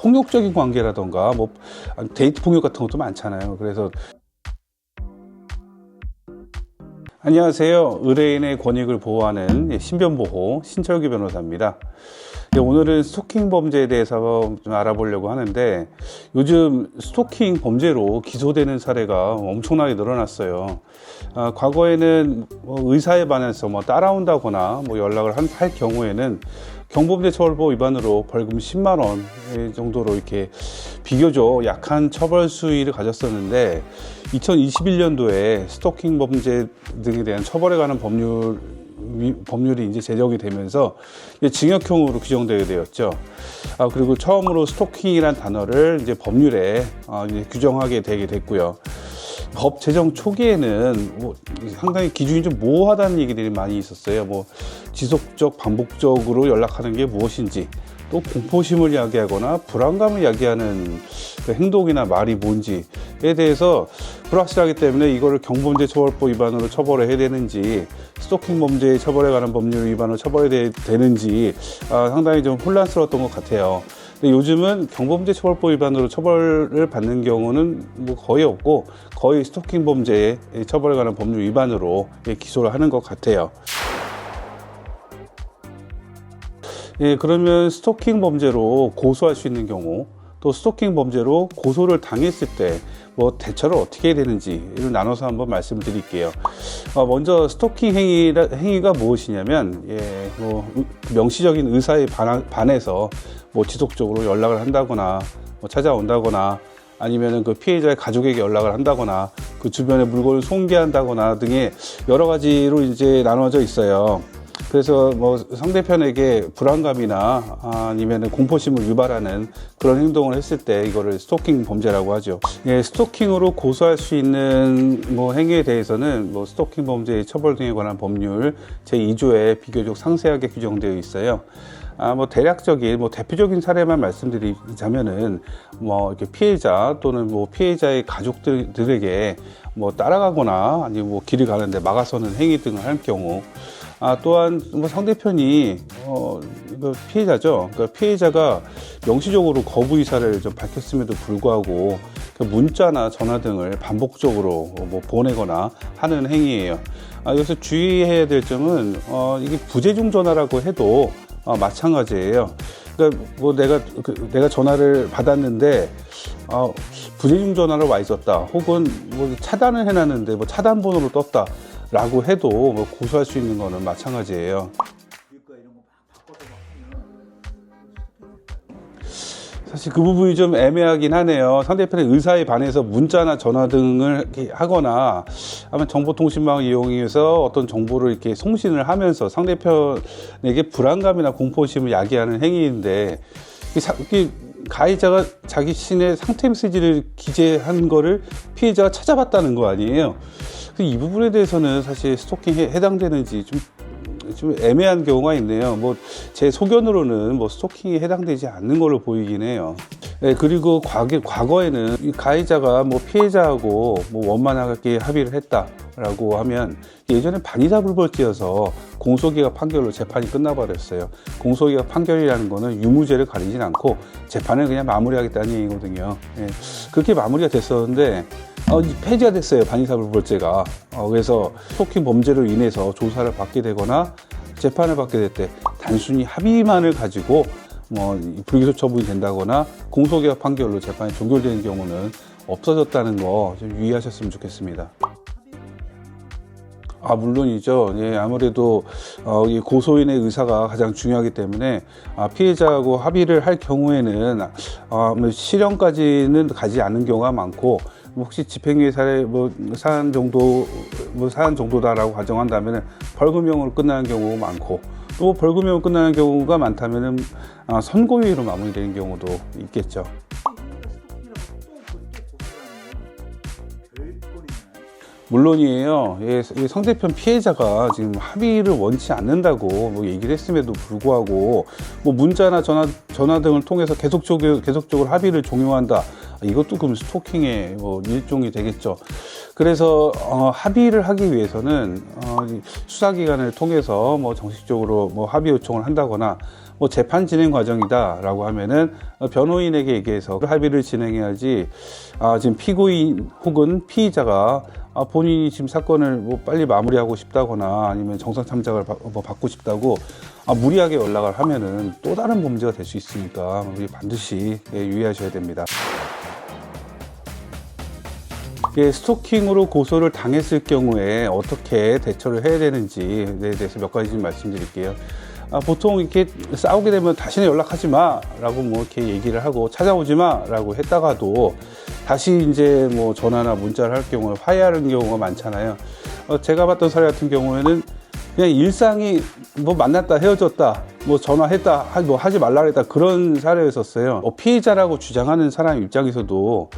폭력적인 관계라던가 뭐 데이트 폭력 같은 것도 많잖아요. 그래서 안녕하세요. 의뢰인의 권익을 보호하는 신변보호 신철규 변호사입니다. 오늘은 스토킹 범죄에 대해서 좀 알아보려고 하는데, 요즘 스토킹 범죄로 기소되는 사례가 엄청나게 늘어났어요. 과거에는 의사에 반해서 따라온다거나 연락을 할 경우에는 경범죄처벌법 위반으로 벌금 10만 원 정도로 이렇게 비교적 약한 처벌 수위를 가졌었는데, 2021년도에 스토킹 범죄 등에 대한 처벌에 관한 법률이 이제 제정이 되면서 징역형으로 규정되게 되었죠. 그리고 처음으로 스토킹이란 단어를 이제 법률에 이제 규정하게 되게 됐고요. 법 제정 초기에는 상당히 기준이 좀 모호하다는 얘기들이 많이 있었어요. 지속적, 반복적으로 연락하는 게 무엇인지, 또 공포심을 야기하거나 불안감을 야기하는 그 행동이나 말이 뭔지에 대해서 불확실하기 때문에 이거를 경범죄처벌법 위반으로 처벌을 해야 되는지, 스토킹 범죄 처벌에 관한 법률 위반으로 처벌해야 되는지 상당히 좀 혼란스러웠던 것 같아요. 근데 요즘은 경범죄처벌법 위반으로 처벌을 받는 경우는 거의 없고, 거의 스토킹 범죄 처벌에 관한 법률 위반으로 기소를 하는 것 같아요. 그러면 스토킹 범죄로 고소할 수 있는 경우, 또 스토킹 범죄로 고소를 당했을 때 대처를 어떻게 해야 되는지를 나눠서 한번 말씀드릴게요. 먼저 스토킹 행위가 무엇이냐면, 명시적인 의사에 반해서 지속적으로 연락을 한다거나 찾아온다거나, 아니면은 그 피해자의 가족에게 연락을 한다거나, 그 주변에 물건을 손괴한다거나 등의 여러 가지로 이제 나눠져 있어요. 그래서 상대편에게 불안감이나 아니면 공포심을 유발하는 그런 행동을 했을 때 이거를 스토킹 범죄라고 하죠. 스토킹으로 고소할 수 있는 행위에 대해서는 스토킹 범죄의 처벌 등에 관한 법률 제2조에 비교적 상세하게 규정되어 있어요. 대략적인 대표적인 사례만 말씀드리자면은 이렇게 피해자 또는 피해자의 가족들에게 따라가거나 아니면 길을 가는데 막아서는 행위 등을 할 경우, 또한 상대편이 피해자죠. 그러니까 피해자가 명시적으로 거부 의사를 좀 밝혔음에도 불구하고 문자나 전화 등을 반복적으로 보내거나 하는 행위예요. 여기서 주의해야 될 점은 이게 부재중 전화라고 해도 마찬가지예요. 그러니까 내가 전화를 받았는데 부재중 전화로 와 있었다, 혹은 차단을 해놨는데 차단 번호로 떴다 라고 해도 고소할 수 있는 거는 마찬가지예요. 사실 그 부분이 좀 애매하긴 하네요. 상대편의 의사에 반해서 문자나 전화 등을 이렇게 하거나, 아마 정보통신망을 이용해서 어떤 정보를 이렇게 송신을 하면서 상대편에게 불안감이나 공포심을 야기하는 행위인데, 가해자가 자기 신의 상태 메시지를 기재한 거를 피해자가 찾아봤다는 거 아니에요. 이 부분에 대해서는 사실 스토킹에 해당되는지 좀 애매한 경우가 있네요. 제 소견으로는 스토킹에 해당되지 않는 걸로 보이긴 해요. 그리고 과거에는 이 가해자가 피해자하고 원만하게 합의를 했다라고 하면, 예전에 반의사 불벌죄여서 공소기각 판결로 재판이 끝나버렸어요. 공소기각 판결이라는 거는 유무죄를 가리진 않고 재판을 그냥 마무리하겠다는 얘기거든요. 그렇게 마무리가 됐었는데 폐지가 됐어요, 반의사 불벌죄가. 그래서 스토킹 범죄로 인해서 조사를 받게 되거나 재판을 받게 될 때 단순히 합의만을 가지고 불기소 처분이 된다거나 공소기각 판결로 재판이 종결되는 경우는 없어졌다는 거 좀 유의하셨으면 좋겠습니다. 물론이죠. 아무래도 이 고소인의 의사가 가장 중요하기 때문에 피해자하고 합의를 할 경우에는 실형까지는 가지 않는 경우가 많고, 혹시 집행유예 사안 정도다라고 가정한다면 벌금형으로 끝나는 경우가 많고, 또 벌금형으로 끝나는 경우가 많다면 선고유예로 마무리되는 경우도 있겠죠. 물론이에요. 상대편 피해자가 지금 합의를 원치 않는다고 얘기를 했음에도 불구하고 문자나 전화 등을 통해서 계속적으로 합의를 종용한다, 이것도 그럼 스토킹의 일종이 되겠죠. 그래서 합의를 하기 위해서는 수사기관을 통해서 정식적으로 합의 요청을 한다거나 뭐 재판 진행 과정이다라고 하면은 변호인에게 얘기해서 합의를 진행해야지. 지금 피고인 혹은 피의자가 본인이 지금 사건을 뭐 빨리 마무리하고 싶다거나 아니면 정상 참작을 받고 싶다고 무리하게 연락을 하면은 또 다른 범죄가 될 수 있으니까 우리 반드시 유의하셔야 됩니다. 스토킹으로 고소를 당했을 경우에 어떻게 대처를 해야 되는지에 대해서 몇 가지 좀 말씀드릴게요. 보통 이렇게 싸우게 되면 다시는 연락하지 마 라고 뭐 이렇게 얘기를 하고 찾아오지 마 라고 했다가도 다시 이제 뭐 전화나 문자를 할 경우에 화해하는 경우가 많잖아요. 제가 봤던 사례 같은 경우에는 그냥 일상이 뭐 만났다 헤어졌다 뭐 전화했다 뭐 하지 말라 그랬다 그런 사례였었어요. 피해자라고 주장하는 사람 입장에서도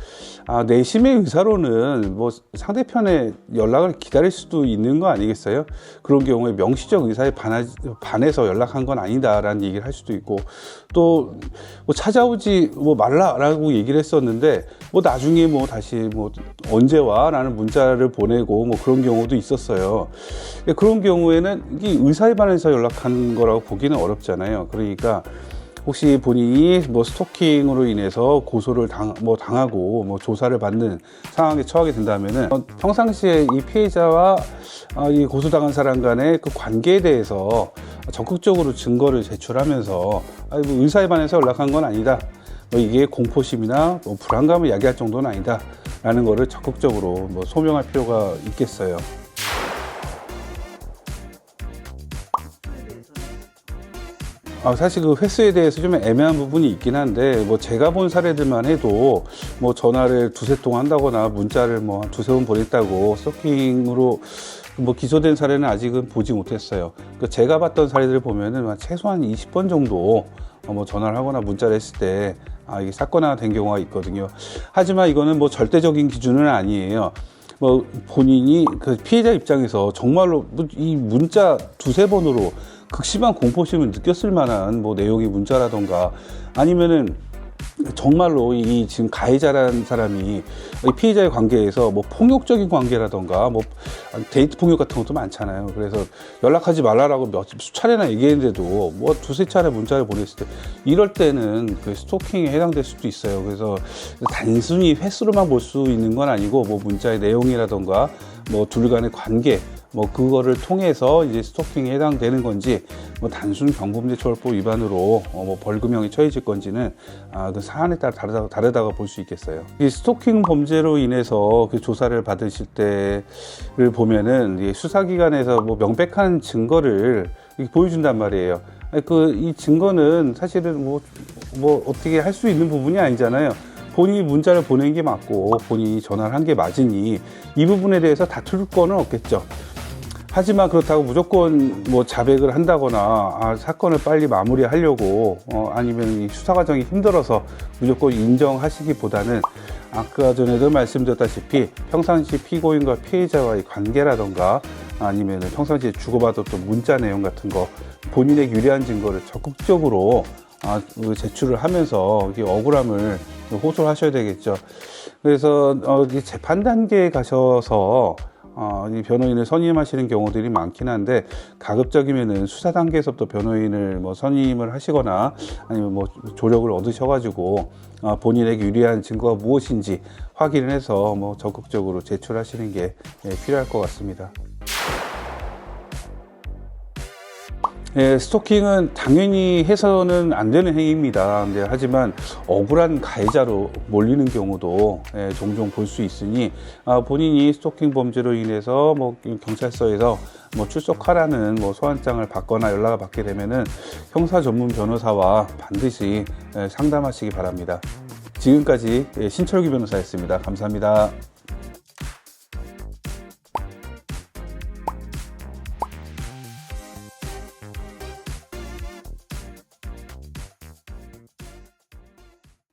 내심의 의사로는 뭐 상대편의 연락을 기다릴 수도 있는 거 아니겠어요? 그런 경우에 명시적 의사에 반해서 연락한 건 아니다라는 얘기를 할 수도 있고, 또 뭐 찾아오지 뭐 말라라고 얘기를 했었는데 뭐 나중에 뭐 다시 뭐 언제 와라는 문자를 보내고 뭐 그런 경우도 있었어요. 그런 경우에는 이게 의사에 반해서 연락한 거라고 보기는 어렵잖아요. 그러니까 혹시 본인이 뭐 스토킹으로 인해서 고소를 당하고 뭐 조사를 받는 상황에 처하게 된다면은 평상시에 이 피해자와 이 고소당한 사람 간의 그 관계에 대해서 적극적으로 증거를 제출하면서 뭐 의사에 반해서 연락한 건 아니다. 뭐 이게 공포심이나 뭐 불안감을 야기할 정도는 아니다. 라는 거를 적극적으로 뭐 소명할 필요가 있겠어요. 사실 그 횟수에 대해서 좀 애매한 부분이 있긴 한데, 뭐 제가 본 사례들만 해도 뭐 전화를 두세 통 한다거나 문자를 뭐 두세 번 보냈다고 스토킹으로 뭐 기소된 사례는 아직은 보지 못했어요. 제가 봤던 사례들을 보면은 최소한 20번 정도 뭐 전화를 하거나 문자를 했을 때 이게 사건화가 된 경우가 있거든요. 하지만 이거는 뭐 절대적인 기준은 아니에요. 뭐 본인이 그 피해자 입장에서 정말로 이 문자 두세 번으로 극심한 공포심을 느꼈을 만한 뭐 내용의 문자라던가 아니면은 정말로 이 지금 가해자라는 사람이 이 피해자의 관계에서 뭐 폭력적인 관계라던가 뭐 데이트 폭력 같은 것도 많잖아요. 그래서 연락하지 말라라고 수차례나 얘기했는데도 뭐 두세 차례 문자를 보냈을 때 이럴 때는 그 스토킹에 해당될 수도 있어요. 그래서 단순히 횟수로만 볼 수 있는 건 아니고 뭐 문자의 내용이라던가 뭐 둘 간의 관계 뭐 그거를 통해서 이제 스토킹에 해당되는 건지 뭐 단순 경범죄처벌법 위반으로 뭐 벌금형이 처해질 건지는 그 사안에 따라 다르다고 볼 수 있겠어요. 이 스토킹 범죄로 인해서 그 조사를 받으실 때를 보면은 이 수사기관에서 뭐 명백한 증거를 보여준단 말이에요. 이 증거는 사실은 뭐 어떻게 할 수 있는 부분이 아니잖아요. 본인이 문자를 보낸 게 맞고 본인이 전화를 한 게 맞으니 이 부분에 대해서 다툴 거는 없겠죠. 하지만 그렇다고 무조건 뭐 자백을 한다거나 사건을 빨리 마무리하려고 아니면 이 수사 과정이 힘들어서 무조건 인정하시기보다는 아까 전에도 말씀드렸다시피 평상시 피고인과 피해자와의 관계라던가 아니면 평상시에 주고받았던 문자 내용 같은 거 본인의 유리한 증거를 적극적으로 제출을 하면서 억울함을 호소를 하셔야 되겠죠. 그래서 재판 단계에 가셔서 이 변호인을 선임하시는 경우들이 많긴 한데 가급적이면은 수사 단계에서부터 변호인을 뭐 선임을 하시거나 아니면 뭐 조력을 얻으셔가지고 본인에게 유리한 증거가 무엇인지 확인을 해서 뭐 적극적으로 제출하시는 게 필요할 것 같습니다. 스토킹은 당연히 해서는 안 되는 행위입니다. 하지만 억울한 가해자로 몰리는 경우도 종종 볼 수 있으니 본인이 스토킹 범죄로 인해서 뭐 경찰서에서 뭐 출석하라는 뭐 소환장을 받거나 연락을 받게 되면은 형사 전문 변호사와 반드시 상담하시기 바랍니다. 지금까지 신철규 변호사였습니다. 감사합니다.